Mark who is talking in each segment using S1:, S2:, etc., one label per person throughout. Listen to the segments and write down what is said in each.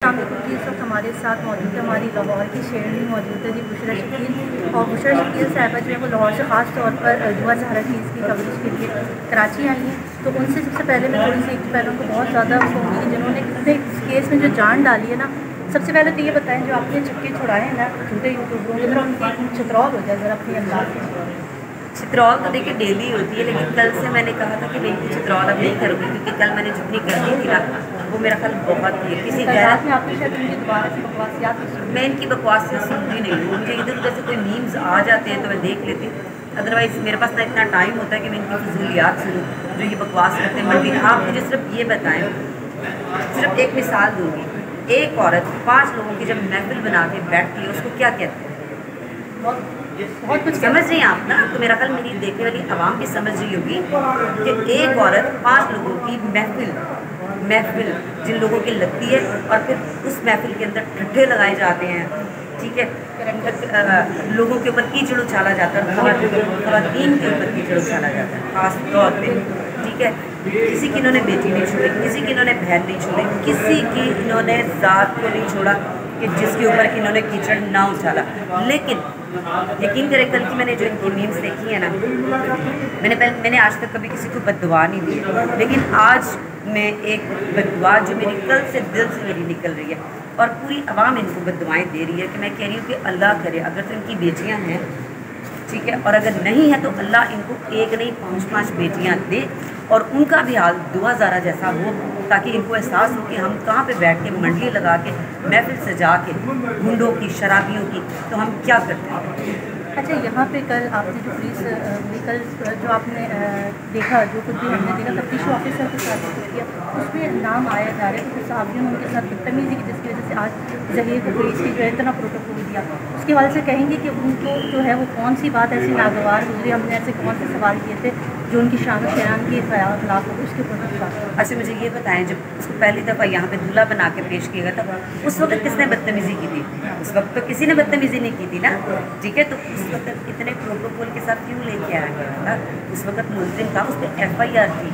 S1: इस वक्त हमारे साथ मौजूद है हमारी लाहौर की शेरनी मौजूद है जी बुशरा शकील। और बुशरा शकील साहिबा जो है वो लाहौर से ख़ास तौर पर दुआ ज़हरा केस की कवरेज के लिए कराची आई हैं। तो उनसे सबसे पहले मैं थोड़ी सी एक पहले उनको बहुत ज़्यादा कहूँगी जिन्होंने इस केस में जो जान डाली है ना। सबसे पहले तो ये बताएं जो आपने छक्के छुड़ाए हैं ना झूठे यूट्यूबरों की तरह उनकी चित्रौल हो जाए ज़रा अपनी अंदाज से।
S2: चित्रौल तो देखिए डेली होती है, लेकिन कल से मैंने कहा था कि मैं इनकी चित्रौल अब नहीं करूँगी, क्योंकि कल मैंने जितनी कर दी थी ना वो मेरा कल बहुत थी किसी गैर
S1: में आपने शायद उनकी दोबारा से बकवासियात
S2: मैं इनकी बकवासियात सुनती नहीं हूँ। मुझे इधर उधर से कोई मीम्स आ जाते हैं तो मैं देख लेती हूँ, अदरवाइज़ मेरे पास ना इतना टाइम होता है कि मैं इनकी फजूलियात सुनूँ जो ये बकवास करते हैं। मंडी आप मुझे सिर्फ ये बताएं, सिर्फ एक मिसाल दूँगी। एक औरत 5 लोगों की जब महफिल बना के बैठती है उसको क्या कहते हैं?
S1: बहुत कुछ
S2: समझ रही हैं आप ना? तो मेरा ख्याल मेरी देखने वाली आवाम भी समझ रही होगी कि एक औरत 5 लोगों की महफिल जिन लोगों की लगती है और फिर उस महफिल के अंदर ठट्ठे लगाए जाते हैं, ठीक है, लोगों के ऊपर कीचड़ उछाला जाता है, खवातीन के ऊपर कीचड़ उछाला जाता है खास तौर पे, ठीक है। किसी की इन्होंने बेटी नहीं छोड़ी, किसी की इन्होंने बहन नहीं छोड़ी, किसी की इन्होंने ज़ात को नहीं छोड़ा कि जिसके ऊपर कि इन्होंने कीचड़ ना उछाला। लेकिन यकीन करें कल की मैंने जो इनकी मीम्स देखी है ना, मैंने आज तक कभी किसी को बद्दुआ नहीं दी, लेकिन आज मैं एक बद्दुआ जो मेरी कल से दिल से मेरी निकल रही है और पूरी आवाम इनको बद्दुआएँ दे रही है कि मैं कह रही हूँ कि अल्लाह करे अगर तो इनकी बेटियाँ हैं, ठीक है, और अगर नहीं है तो अल्लाह इनको एक नहीं 5-5 बेटियाँ दे और उनका भी हाल दुआ ज़ारा जैसा हो, ताकि इनको एहसास हो कि हम कहाँ पे बैठ के मंडली लगा के महफिल सजा के गुंडों की शराबियों की तो हम क्या करते हैं।
S1: अच्छा, यहाँ पे कल आपने जो पुलिस कल जो आपने देखा, जो कुछ भी हमने देखा तफ्तीश ऑफिसर के साथ कुछ किया उसमें नाम आया जा रहा है कि साहबियों ने उनके साथ बदतमीजी की, जिसकी वजह से आज जहीर को पुलिस की जो है इतना प्रोटोकॉल दिया। उसके हवाले से कहेंगे कि उनको जो है वो कौन सी बात ऐसी नागवार गुजरी, हमने ऐसे कौन से सवाल किए थे जो उनकी शान शयान के खिलाफ हो, उसके ऊपर।
S2: अच्छा मुझे ये बताएं, जब उसको पहली दफ़ा यहाँ पे दूल्हा बना के पेश किया गया था उस वक्त किसने बदतमीज़ी की थी? उस वक्त तो किसी ने बदतमीज़ी नहीं की थी ना, ठीक है। तो उस वक्त इतने प्रोटोकॉल के साथ क्यों लेके आया गया था? उस वक्त मुलजिम था, उस पर FIR थी,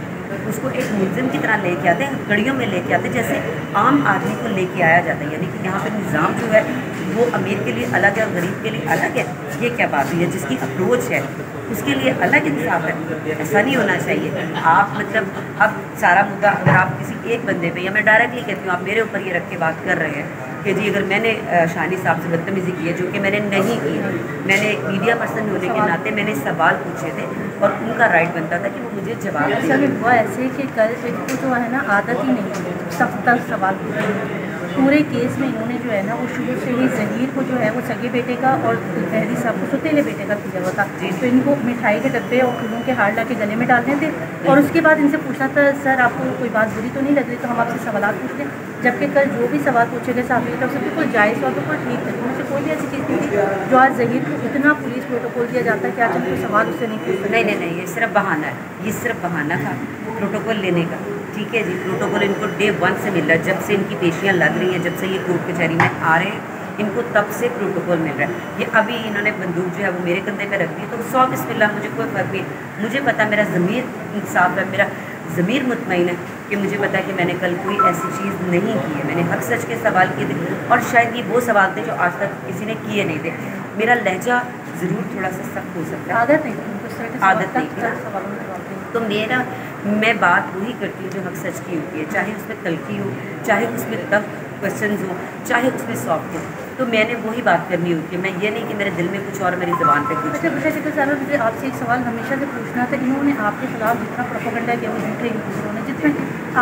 S2: उसको एक मुलजिम की तरह लेके आते हैं, कड़ियों में लेके आते जैसे आम आदमी को लेके आया जाता है। यानी कि यहाँ पर निज़ाम जो है वो अमीर के लिए अलग है और गरीब के लिए अलग है। ये क्या बात हुई है? जिसकी अप्रोच है उसके लिए अलग इंसाफ है, ऐसा नहीं होना चाहिए। आप मतलब अब सारा मुद्दा अगर आप किसी एक बंदे पे, या मैं डायरेक्टली कहती हूँ आप मेरे ऊपर ये रख के बात कर रहे हैं कि जी अगर मैंने शानी साहब से बदतमीज़ी की है, जो कि मैंने नहीं की, मैंने एक मीडिया पर्सन होने के नाते मैंने सवाल पूछे थे और उनका राइट बनता था कि वो मुझे जवाब
S1: दें। वो ऐसे कि कल इनको जो है ना आदत ही नहीं है सख्त सवाल पूछने। पूरे केस में इन्होंने जो है ना वो शुरू से ही जहीर को जो है वो सगे बेटे का और तहरी साहब को सुतीले बेटे का किया हुआ था। तो इनको मिठाई के डब्बे और फूलों के हार ला के गले में डालने थे और उसके बाद इनसे पूछना था सर आपको कोई बात बुरी तो नहीं लग रही, तो हम आपसे सवाल पूछ लें। जबकि कल जो भी सवाल पूछे गए साहब की तरफ से बिल्कुल जायज़ और बिल्कुल ठीक थे, उनसे कोई भी ऐसी चीज़ नहीं थी जो आज जहीर को इतना पुलिस प्रोटोकॉल दिया जाता है कि आज उनको सवाल उससे नहीं पूछ सकते।
S2: नहीं, ये सिर्फ बहाना है, ये सिर्फ बहाना था प्रोटोकॉल लेने का, ठीक है जी। प्रोटोकॉल इनको डे 1 से मिल रहा है, जब से इनकी पेशियाँ लग रही हैं, जब से ये कोर्ट कचहरी में आ रहे हैं इनको तब से प्रोटोकॉल मिल रहा है। ये अभी इन्होंने बंदूक जो है वो मेरे कंधे पे रख दी तो 100 बिस्मिल्लाह, मुझे कोई फ़र्क नहीं। मुझे पता मेरा ज़मीर इंसाफ है, मेरा ज़मीर मुतमईन है कि मुझे पता है कि मैंने कल कोई ऐसी चीज़ नहीं की है। मैंने हक सच के सवाल किए थे और शायद ये वो सवाल थे जो आज तक किसी ने किए नहीं थे। मेरा लहजा ज़रूर थोड़ा सा सख्त हो सकता है,
S1: आदत नहीं,
S2: आदत नहीं। तो मैं बात वही करती हूँ जो हक सच की होती है, चाहे उसमें तलखी हो, चाहे उसमें तब क्वेश्चंस हो, चाहे उसमें सॉफ्ट हो, तो मैंने वही बात करनी होती है। मैं ये नहीं कि मेरे दिल में कुछ और मेरी ज़बान पे कुछ।
S1: अच्छा मुझे आपसे एक सवाल हमेशा से पूछना था, इन्होंने आपके खिलाफ जितना प्रोपेगेंडा किया वो झूठे यूट्यूबरों ने, जिसमें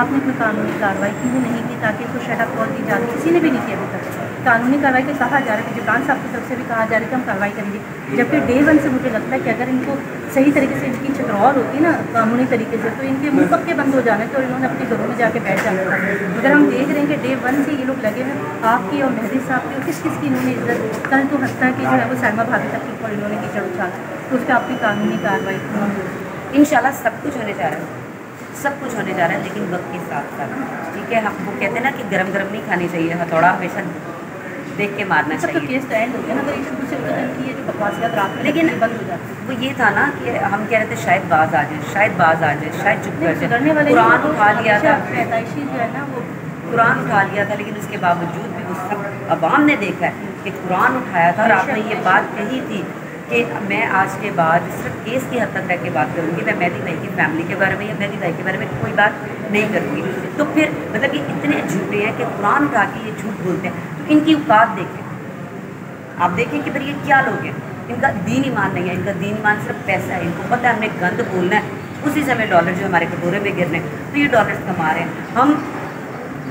S1: आपने कोई कानूनी कार्रवाई क्यों नहीं की ताकि इसको शट अप कॉल दी जाती, किसी ने भी नहीं किया अभी तक। कानूनी कार्रवाई को कहा जा रहा है कि जबान साहब की तरफ से भी कहा जा रहा है कि हम कार्रवाई करेंगे, जबकि डे 1 से मुझे लगता है कि अगर इनको सही तरीके से इनकी चित्रौल होती ना कानूनी तरीके से तो इनके मुँह पक्के बंद हो जाने थे और इन्होंने अपने घरों में जाके बैठ जाना था। मगर हम देख रहे हैं कि डे 1 से ये लोग लगे हैं आपकी और मेहदी साहब की और किस की इन्होंने इज्जत। कल तो हंसता है कि जो है वो साइमा भाभी तक के ऊपर इन्होंने कीचड़ उछाला, तो उस पर आपकी कानूनी कार्रवाई
S2: इंशाल्लाह सब कुछ होने जा रहा है, सब कुछ होने जा रहा है, लेकिन वक्त के साथ साथ, ठीक है। हम वो कहते हैं ना कि गरम गरम नहीं खानी चाहिए, हथौड़ा हमेशा देख के मारना चाहिए।
S1: तो केस एंड हो गया ना, अगर ये शुरू से की है जो बकवासियात रात में
S2: लेकिन
S1: बंद हो जाती
S2: वो ये था ना कि हम कह रहे थे शायद बाज आ जाए, शायद बाज आ जाए, शायद चुप कर जाए।
S1: करने वाले
S2: कुरान उठा लिया था,
S1: पैदाइशी जो है ना वो
S2: कुरान उठा लिया था, लेकिन उसके बावजूद भी वो सब अवाम ने देखा है कि कुरान उठाया था। और आपने ये बात कही थी कि मैं आज के बाद सिर्फ केस की हद तक रह के बात करूँगी, मैं मेहदी भाई की फैमिली के बारे में या मेहदी भाई के बारे में कोई बात नहीं करूँगी। तो फिर मतलब ये इतने झूठे हैं कि कुरान उठा के ये झूठ बोलते हैं। तो इनकी औकात देखें, आप देखें कि फिर ये क्या लोग हैं। इनका दीन ईमान नहीं है, इनका दीन ईमान सिर्फ पैसा है। इनको पता है हमने गंद बोलना है, उसी समय डॉलर जो हमारे कटोरे में गिरने, तो ये डॉलर्स कमा रहे हैं। हम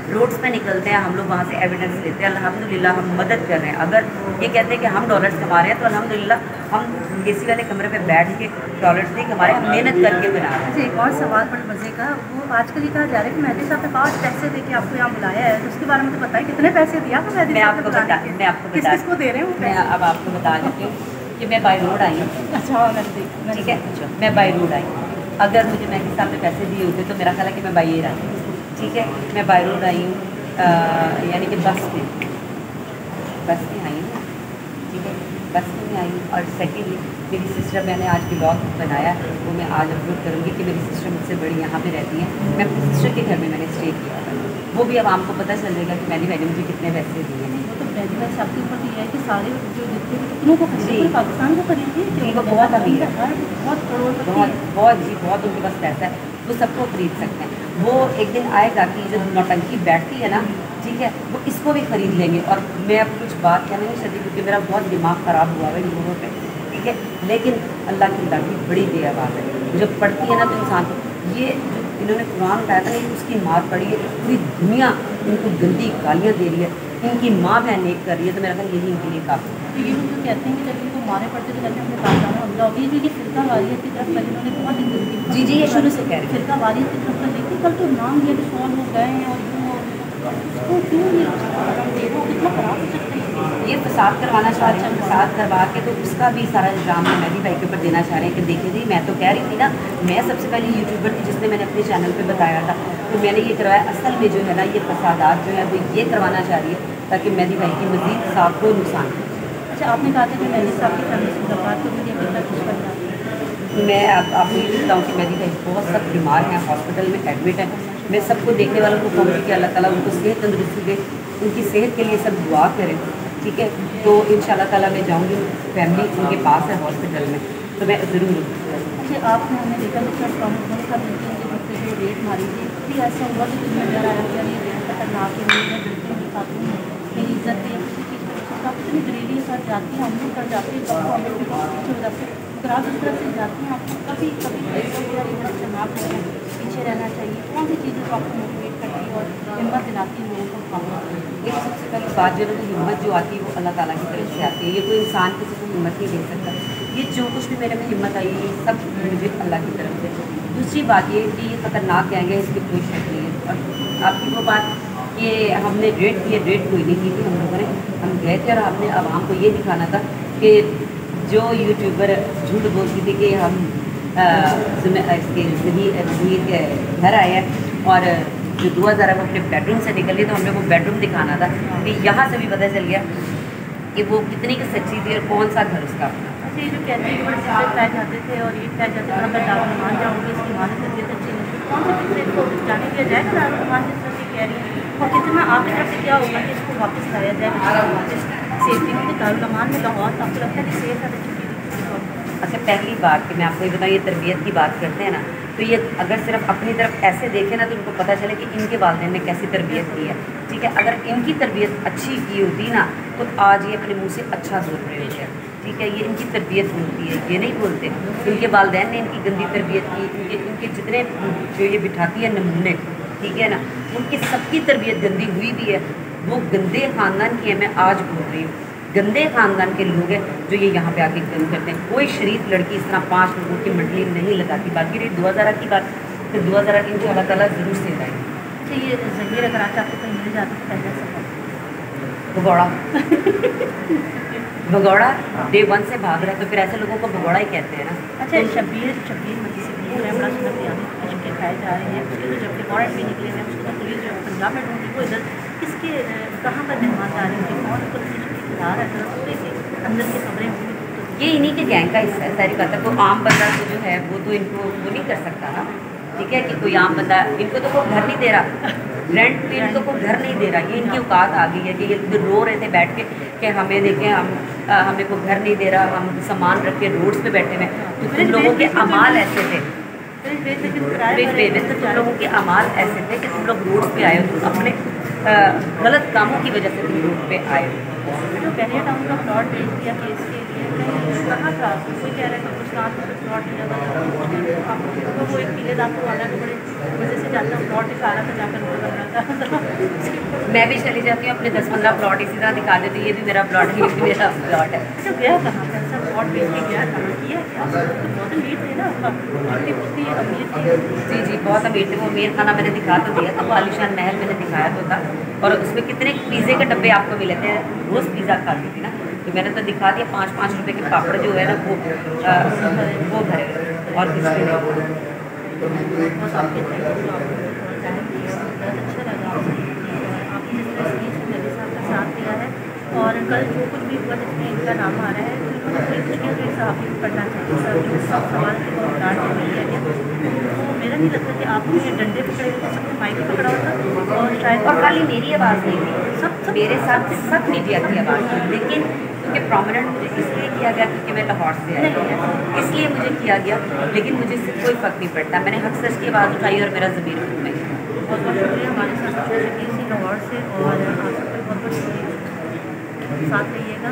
S2: रोड्स पे निकलते हैं, हम लोग वहाँ से एविडेंस लेते हैं, अल्हम्दुलिल्लाह हम मदद कर रहे हैं। अगर ये कहते हैं कि हम डॉलर्स कमा रहे हैं, तो अल्हम्दुलिल्लाह हम एसी वाले कमरे पे बैठ के डॉलर्स नहीं कमा रहे, हम मेहनत करके बना रहे हैं।
S1: एक और सवाल बड़े मज़े का, वो आजकल ये कहा जा रहा है कि मेहदी साहब ने 5 पैसे दे के आपको यहाँ बुलाया है, तो उसके बारे में तो बताएं कितने पैसे दिया था मेहदी
S2: मैं
S1: साहब
S2: आपको
S1: ने
S2: बता
S1: बुलाने के?
S2: मैं आपको बता
S1: किसको दे रहे हैं वो
S2: मैं
S1: पैसे?
S2: अब आपको बता देती हूँ कि मैं बाई रोड आई हूँ,
S1: अच्छा नज़दीक,
S2: ठीक है, मैं बाई रोड आई। अगर मुझे मेहदी साहब ने पैसे दिए होते तो मेरा ख्याल है कि मैं बाई एयर आई, ठीक है। मैं बाई रोड आई हूँ, यानी कि बस में आई हूँ, ठीक है, बस में आई हूँ। और सेकेंडली मेरी सिस्टर, मैंने आज ब्लॉग बनाया वो मैं आज अपलोड करूँगी कि मेरी सिस्टर मुझसे बड़ी यहाँ पे रहती हैं। मैं अपनी सिस्टर के घर में मैंने स्टे किया था, वो भी अब आपको पता चल जाएगा कि मेहदी भाई ने मुझे कितने पैसे दिए हैं।
S1: वो तो मेहदी भाई साहब के ऊपर ये है कि सारे जो जितने भी कितनों को खरीदे पाकिस्तान को खरीदे,
S2: उनको बहुत अमीर है,
S1: बहुत करोड़पति है।
S2: बहुत जी बहुत उनके पास पैसा है, वो सबको खरीद सकते हैं। वो एक दिन आएगा कि जो नौटंकी बैठती है ना, ठीक है, वो इसको भी खरीद लेंगे। और मैं अब कुछ बात कहना नहीं चाहती क्योंकि मेरा बहुत दिमाग ख़राब हुआ है इन लोगों पे, ठीक है। लेकिन अल्लाह की लाठी बड़ी बेआवाज़ है, जब पढ़ती है ना तो इंसान को, ये जो इन्होंने कुरान उठाया था, उसकी मार पड़ी है, पूरी दुनिया इनको गंदी गालियाँ दे रही है, इनकी माँ बहन नेक कर रही है, तो मेरा ख्याल यही इनके लिए काफ़ी।
S1: तो ये लोग जो कहते हैं कि जब इनको मारे पड़ते तो कहते हैं अपने बाप हमला होगी, जो ये फिरका वारियत की तरफ कल इन्होंने बहुत इंतज़ाम
S2: जी ये शुरू से कह रहे हैं।
S1: फिरका वारियत की तरफ कल, लेकिन कल तो नाम लिया कि 100 लोग गए हैं और यूँ और उसको क्यों नहीं देखो कितना खराब हो सकता है।
S2: ये फसाद करवाना चाह रहे हैं, फसाद करवा के तो उसका भी सारा इल्ज़ाम मैं मेहदी भाई के ऊपर देना चाह रहे हैं कि देखिए जी, मैं तो कह रही थी ना, मैं सबसे पहले यूट्यूबर थी जिसने मैंने अपने चैनल पे बताया था, तो मैंने ये करवाया। असल में जो है ना, ये फसादात जो है वो ये करवाना चाह रही है ताकि मेहदी भाई की मज़ीद साफ को नुकसान हो।
S1: अच्छा, आपने कहा था कि मेहदी साहब की फैमिली से मुलाकात तो मुझे कितना कुछ बन जाती है।
S2: मैं आपको ये बताऊँ कि मेहदी भाई बहुत सब बीमार हैं, हॉस्पिटल में एडमिट हैं। मैं सबको देखने वालों को कहूँगी कि अल्लाह ताला उनको सेहत तंदुरुस्ती दे, उनकी सेहत के लिए सब दुआ करें, ठीक है। तो इंशाल्लाह ताला मैं जाऊँगी, फैमिली उनके पास है हॉस्पिटल में, तो मैं ज़रूर।
S1: अच्छा, आपने हमने देखा कि सर उन्होंने कहा लड़की जो रेट मारी थी, फिर ऐसा हुआ कि तुम्हें नजर आया कि ये रेट खतरनाक है, मैं बिल्कुल की खातून है, मेरी इज्जत है, किसी चीज़ को आप इतनी दलीली के साथ जाती हैं, हम लोग कर जाते हैं, सबको हम लोग भी बहुत पीछे हो जाते हैं। अगर आप इस तरह से जाती हैं, आपको कभी खतरनाक है, पीछे रहना चाहिए, कौन सी चीज़ें को आपको मोटिवेट करती है और हिम्मत दिलाती है लोगों को काम?
S2: ये सबसे पहली बात जो है ना, हिम्मत जो आती है वो अल्लाह ताला की तरफ से आती है। ये कोई इंसान किसी को हिम्मत नहीं दे सकता। ये जो कुछ भी मेरे में हिम्मत आई है, ये सब मुझे अल्लाह की तरफ से। दूसरी बात ये कि ये ख़तरनाक कहेंगे, इसकी कोई शक नहीं है। और आपकी वो बात कि हमने रेड की, रेड कोई नहीं की थी हम लोगों ने, हम गए थे और हमने आवाम को ये दिखाना था कि जो यूट्यूबर झूठ बोलती थी कि हम इसके ज़मीर के घर आए हैं और जो 2000 है वो अपने बेडरूम से निकली, तो हमने वो बेडरूम दिखाना था कि यहाँ से भी पता चल गया कि वो कितनी की सच्ची थी और कौन सा घर उसका अपना।
S1: अच्छा, ये जो कहते हैं कि बड़े पिछले पाए जाते थे और ये पाए जाते थे, मैं दारुल मान जाऊँगी, इसकी मानी तबीयत अच्छी नहीं, कौन से पिछले को जाने दिया जाएगा दारुल मान जिस तरह से कह रही है, और कितना आपकी तरफ से क्या होगा कि इसको वापस लाया जाए वापस सेफ्टी में? दारुल मान में लाहौर तो आपको लगता है कि सेफ है?
S2: अच्छा, पहली बात कि मैं आपको ये बताऊँ, ये तरबियत की बात करते हैं ना, तो ये अगर सिर्फ अपनी तरफ ऐसे देखें ना तो उनको पता चले कि इनके वालिदैन ने कैसी तरबियत की है, ठीक है। अगर इनकी तरबियत अच्छी की होती ना तो आज ये अपने मुंह से अच्छा बोल रहे होते हैं, ठीक है। ये इनकी तरबियत होती है, ये नहीं बोलते। इनके वालिदैन ने इनकी गंदी तरबियत की, इनके जितने जो ये बिठाती है नमूने, ठीक है ना, उनकी सबकी तरबियत गंदी हुई भी है। वो गंदे ख़ानदान की है, मैं आज बोल रही हूँ, गंदे ख़ानदान के लोग हैं जो ये यहाँ पे आके गंद करते हैं। कोई शरीफ लड़की इस तरह 5 लोगों की मंडली नहीं लगाती। बाकी रही 2000 की बात, तो 2000 की अल्लाह ताला ज़रूर से लाएंगे।
S1: अच्छा, ये ज़हीर अगर आज आपको कहीं मिल जाता तो पहले सफर
S2: भगौड़ा भगौड़ा डे 1 से भाग रहा है, तो फिर ऐसे लोगों को भगौड़ा ही कहते हैं ना।
S1: अच्छा, शब्बीर मजी से भी है, बड़ा सुंदर प्यारे चुके खाए जा रहे हैं, उसके तो जब वारंट भी निकले हैं, उसको तो पुलिस जो पंजाब में ढूंढी, वो इधर किसके कहाँ पर मेहमान आ रहे हैं, कौन पुलिस पूरे से अंदर की खबरें होंगी?
S2: ये इन्हीं के गैंग का हिस्सा है, सारी बात है। वो आम बंदा तो जो है वो तो इनको वो नहीं कर सकता ना, ठीक है, कि कोई आम बंदा, इनको तो कोई घर नहीं दे रहा, रेंट पे इनको कोई घर नहीं दे रहा, ये इनकी औकात आ गई है कि ये रो रहे थे बैठ के कि हमें देखें, हमें कोई घर नहीं दे रहा, हम सामान रख के रोड्स पे बैठे हुए। तो तुम लोगों के अमाल ऐसे थे, तुम लोगों के अमाल ऐसे थे कि तुम लोग रोड्स पे आए हो, तुम अपने गलत कामों की वजह से तुम रोड पे आए हो।
S1: जो बैरिया टाउन का प्लॉट भेज दिया केस के लिए, कहीं कहाँ था, कोई कह रहा है कि कुछ रात में कुछ प्लॉट मिला था, आपको वो एक पीले दाग वाला तो बड़े वजह से जाता हूँ, प्लॉट दिखा रहा था, जाकर वो कर रहा था।
S2: मैं भी चली जाती हूँ, अपने 10-15 प्लॉट इसी तरह दिखा देती हूँ, ये भी मेरा प्लॉट है, ये भी मेरा प्लॉट है।
S1: अच्छा गया कहाँ पर सर, प्लॉट भेज के गया कहाँ किया क्या, तो बहुत अमीर थे ना, जितनी पुतली अमीर थी।
S2: जी बहुत अमीर थे वो। अमीर खाना मैंने दिखा तो दिया था, वो आलिशान महल मैंने दिखाया तो था, और उसमें कितने पिज़्ज़े के डब्बे आपको मिले थे, रोज़ पिज़्ज़ा खाती थी ना, तो मैंने तो दिखा दिया। 5-5 रुपए के पापड़ जो है ना वो भरे, और कुछ भी नहीं।
S1: बहुत आपके बहुत अच्छा लगा आपने जिस तरह से नबी साहब का साथ दिया है, और कल जो कुछ भी हुआ जिसमें इनका नाम आ रहा है, तो इन्होंने मुश्किल से साहब पढ़ना चाहिए सर, जो सब सवाल के बहुत डांट दिया गया। तो मेरा नहीं लगता कि आपने ये डंडे पकड़े हुए थे, सबने माइक पकड़ा हुआ था, और शायद
S2: और खाली मेरी आवाज़ नहीं थी, सब मेरे साथ सब मीडिया की आवाज़ थी, लेकिन क्योंकि प्रोमिनेंट मुझे इसलिए किया गया क्योंकि मैं लाहौर से आई हूँ, इसलिए मुझे किया गया, लेकिन मुझे इससे कोई फ़र्क नहीं पड़ता। मैंने हक सच की आवाज़ उठाई और मेरा ज़मीर हुक्म है।
S1: बहुत बहुत शुक्रिया हमारे साथ शकील सी लाहौर से, और आप सबको बहुत बहुत शुक्रिया, साथ रहिएगा।